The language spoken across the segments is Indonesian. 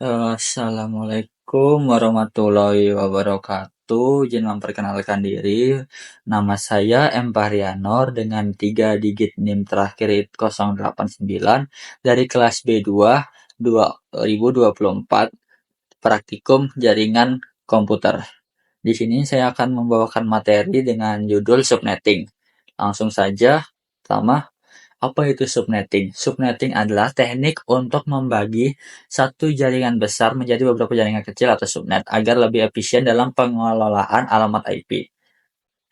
Assalamualaikum warahmatullahi wabarakatuh. Izin memperkenalkan diri. Nama saya M. Fahrianor dengan 3 digit NIM terakhir itu 089 dari kelas B2 2024 praktikum jaringan komputer. Di sini saya akan membawakan materi dengan judul subnetting. Langsung saja, pertama, apa itu subnetting? Subnetting adalah teknik untuk membagi satu jaringan besar menjadi beberapa jaringan kecil atau subnet agar lebih efisien dalam pengelolaan alamat IP.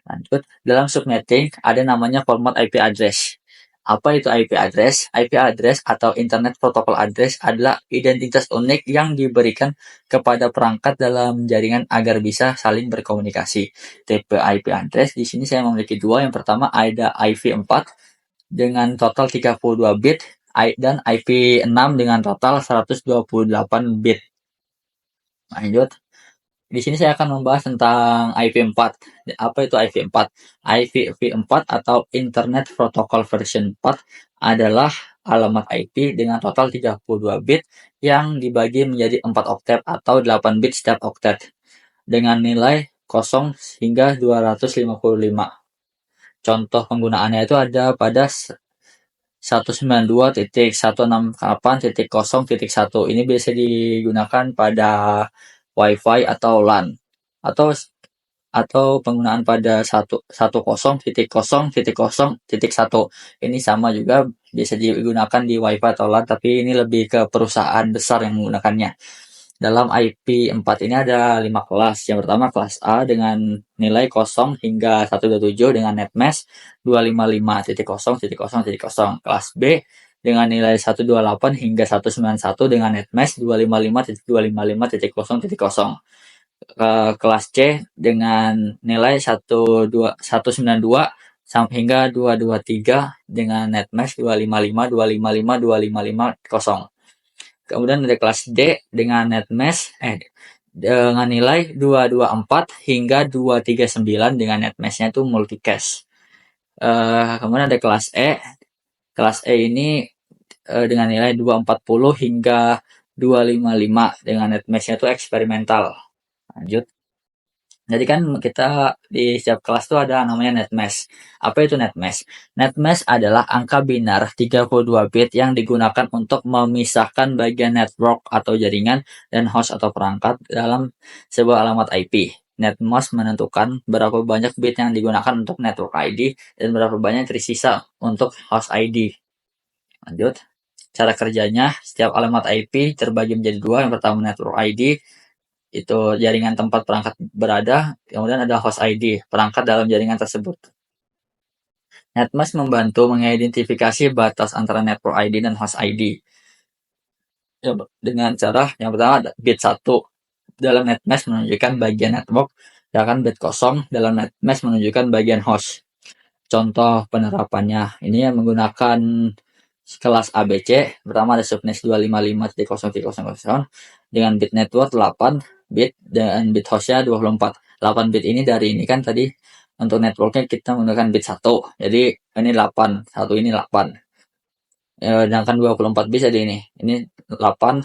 Lanjut, dalam subnetting ada namanya format IP address. Apa itu IP address? IP address atau Internet Protocol Address adalah identitas unik yang diberikan kepada perangkat dalam jaringan agar bisa saling berkomunikasi. Tipe IP address di sini saya memiliki dua. Yang pertama ada IP4 dengan total 32 bit dan IP6 dengan total 128 bit. Lanjut. Di sini saya akan membahas tentang IP4. Apa itu IP4? IP4 atau Internet Protocol Version 4 adalah alamat IP dengan total 32 bit yang dibagi menjadi 4 oktet atau 8 bit setiap oktet dengan nilai 0 hingga 255. Contoh penggunaannya itu ada pada 192.168.0.1. Ini biasa digunakan pada WiFi atau LAN atau penggunaan pada 10.0.0.1. Ini sama juga bisa digunakan di WiFi atau LAN, tapi ini lebih ke perusahaan besar yang menggunakannya. Dalam IP4 ini ada 5 kelas. Yang pertama kelas A dengan nilai 0 hingga 127 dengan netmask 255.0.0.0. Kelas B dengan nilai 128 hingga 191 dengan netmask 255.255.0.0. Kelas C dengan nilai 192 hingga 223 dengan netmask 255.255.255.0. Kemudian ada kelas D dengan netmask dengan nilai 224 hingga 239 dengan netmasknya itu multicast. Kemudian ada kelas E. Kelas E ini dengan nilai 240 hingga 255 dengan netmasknya itu eksperimental. Lanjut. Jadi kan kita di setiap kelas tuh ada namanya netmask. Apa itu netmask? Netmask adalah angka binar 32 bit yang digunakan untuk memisahkan bagian network atau jaringan dan host atau perangkat dalam sebuah alamat IP. Netmask menentukan berapa banyak bit yang digunakan untuk network ID dan berapa banyak tersisa untuk host ID. Lanjut. Cara kerjanya, setiap alamat IP terbagi menjadi dua. Yang pertama network ID, itu jaringan tempat perangkat berada, kemudian ada host ID, perangkat dalam jaringan tersebut. Netmask membantu mengidentifikasi batas antara network ID dan host ID. Dengan cara yang pertama bit 1 dalam netmask menunjukkan bagian network, sedangkan bit 0 dalam netmask menunjukkan bagian host. Contoh penerapannya ini yang menggunakan kelas ABC. Pertama ada subnet 255.0.0.0 dengan bit network 8 bit dan bit hostnya 24. 8 bit ini dari ini kan tadi untuk networknya kita menggunakan bit 1. Jadi ini 8, 1 ini 8. Sedangkan 24 bit jadi ini 8, 16,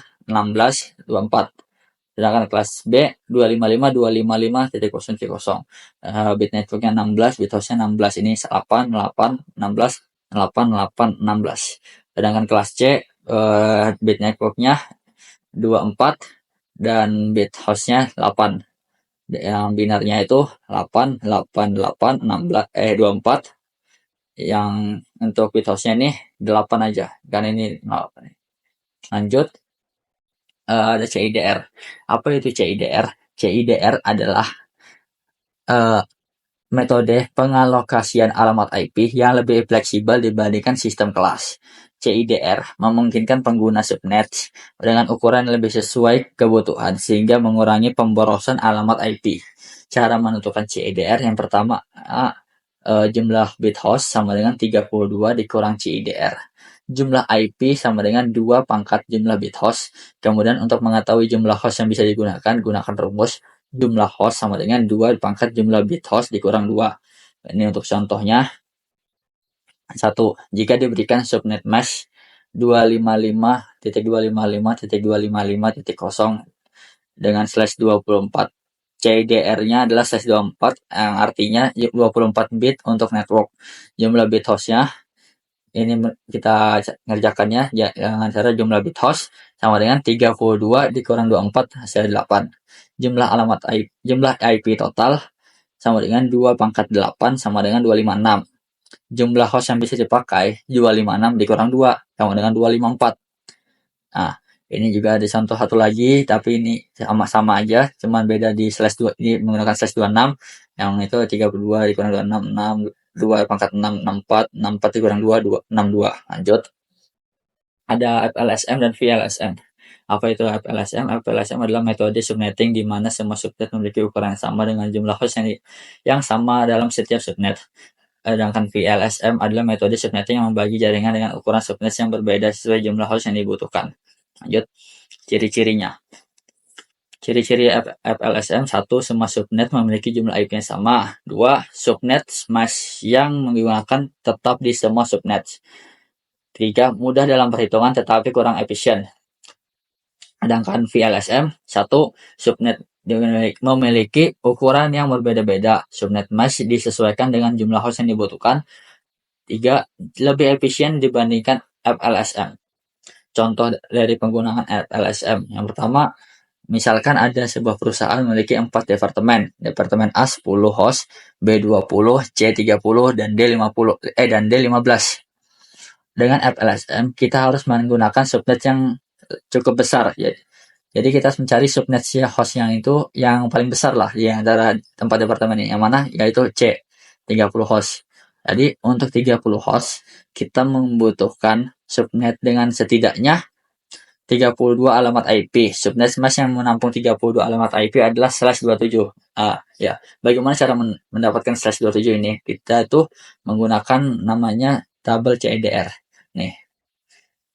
24. Sedangkan kelas B 255.255.0.0. Bit networknya 16, bit hostnya 16. Ini 8, 8, 16, 8, 8, 16. Sedangkan kelas C bit networknya 24 dan bit hostnya 8. Yang binarnya itu 8, 8, 8, 16, 24. Yang untuk bit hostnya ini 8 aja, karena ini 8. Lanjut. Ada CIDR. Apa itu CIDR? CIDR adalah metode pengalokasian alamat IP yang lebih fleksibel dibandingkan sistem kelas. CIDR memungkinkan pengguna subnet dengan ukuran lebih sesuai kebutuhan sehingga mengurangi pemborosan alamat IP. Cara menentukan CIDR yang pertama, jumlah bit host sama dengan 32 dikurang CIDR. Jumlah IP sama dengan 2 pangkat jumlah bit host. Kemudian untuk mengetahui jumlah host yang bisa digunakan, gunakan rumus jumlah host sama dengan 2 pangkat jumlah bit host dikurang 2. Ini untuk contohnya. 1. Jika diberikan subnet mask 255.255.255.0 dengan slash 24. CDR-nya adalah slash 24 yang artinya 24 bit untuk network. Jumlah bit hostnya ini kita ngerjakannya dengan cara jumlah bit host sama dengan 32 dikurang 24 hasil 8. Jumlah IP total sama dengan 2 pangkat 8 sama dengan 256. Jumlah host yang bisa dipakai 256 dikurang 2 sama dengan 254. Nah, ini juga ada contoh satu lagi, tapi ini sama-sama aja, cuman beda di slash 2, ini menggunakan slash 26, yang itu 32 dikurang 26, 6, 2 pangkat 6, 64, 64 dikurang 2, 62. Lanjut. Ada FLSM dan VLSM. Apa itu FLSM? FLSM adalah metode subnetting di mana semua subnet memiliki ukuran yang sama dengan jumlah host yang sama dalam setiap subnet. Sedangkan VLSM adalah metode subnetting yang membagi jaringan dengan ukuran subnet yang berbeda sesuai jumlah host yang dibutuhkan. Lanjut, ciri-cirinya. Ciri-ciri FLSM: 1. Semua subnet memiliki jumlah IP yang sama. 2. Subnet smash yang menggunakan tetap di semua subnet. 3. Mudah dalam perhitungan tetapi kurang efisien. Sedangkan VLSM: 1. Subnet memiliki ukuran yang berbeda-beda. Subnet mesh disesuaikan dengan jumlah host yang dibutuhkan. 3. Lebih efisien dibandingkan FLSM. Contoh dari penggunaan FLSM. Yang pertama, misalkan ada sebuah perusahaan memiliki 4 departemen. Departemen A 10 host, B 20, C 30, dan D 15. Dengan FLSM, kita harus menggunakan subnet yang cukup besar. Jadi kita mencari subnet host yang itu yang paling besar lah di antara tempat departemen ini. Yang mana? Yaitu C, 30 host. Jadi untuk 30 host, kita membutuhkan subnet dengan setidaknya 32 alamat IP. Subnet smash yang menampung 32 alamat IP adalah slash 27. Ya. Bagaimana cara mendapatkan slash 27 ini? Kita tuh menggunakan namanya double CDR. Nih.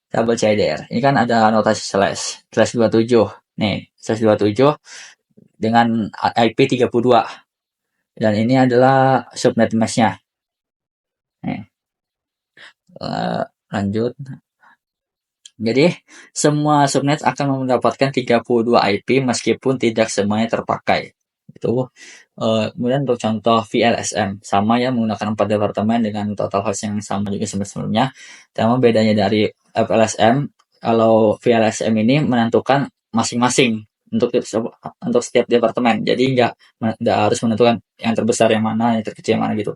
Double CDR. Ini kan ada notasi slash 27. Nih, slash 27 dengan IP 32. Dan ini adalah subnet mesh-nya. Nih. Lanjut. Jadi, semua subnet akan mendapatkan 32 IP meskipun tidak semuanya terpakai. Itu. Kemudian untuk contoh VLSM, sama ya menggunakan 4 departemen dengan total host yang sama juga sebelumnya. Namun bedanya dari FLSM, kalau VLSM ini menentukan masing-masing untuk setiap departemen. Jadi nggak harus menentukan yang terbesar yang mana, yang terkecil yang mana gitu.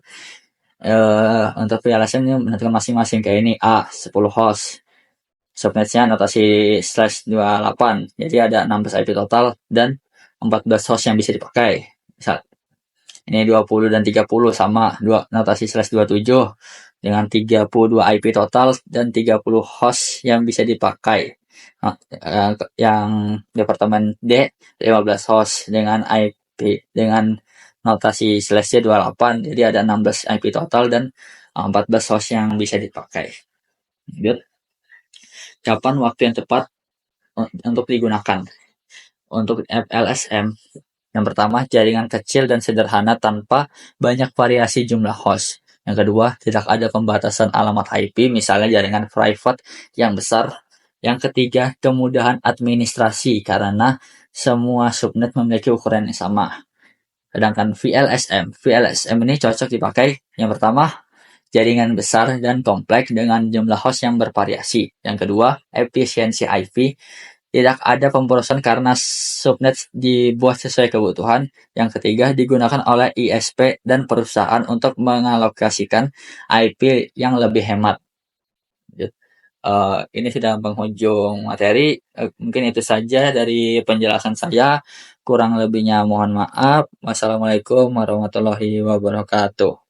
Untuk VLSM ini menentukan masing-masing, kayak ini A 10 host. Subnetnya notasi slash 28. Jadi ada 16 IP total dan 14 host yang bisa dipakai. Misal, ini 20 dan 30 sama notasi slash 27 dengan 32 IP total dan 30 host yang bisa dipakai. Yang departemen D 15 host dengan IP dengan notasi slash 28. Jadi ada 16 IP total dan 14 host yang bisa dipakai. Lanjut. Kapan waktu yang tepat untuk digunakan? Untuk FLSM, yang pertama, jaringan kecil dan sederhana tanpa banyak variasi jumlah host. Yang kedua, tidak ada pembatasan alamat IP, misalnya jaringan private yang besar. Yang ketiga, kemudahan administrasi karena semua subnet memiliki ukuran yang sama. Sedangkan VLSM ini cocok dipakai. Yang pertama, jaringan besar dan kompleks dengan jumlah host yang bervariasi. Yang kedua, efisiensi IP. Tidak ada pemborosan karena subnet dibuat sesuai kebutuhan. Yang ketiga, digunakan oleh ISP dan perusahaan untuk mengalokasikan IP yang lebih hemat. Ini sudah penghujung materi. Mungkin itu saja dari penjelasan saya. Kurang lebihnya mohon maaf. Wassalamualaikum warahmatullahi wabarakatuh.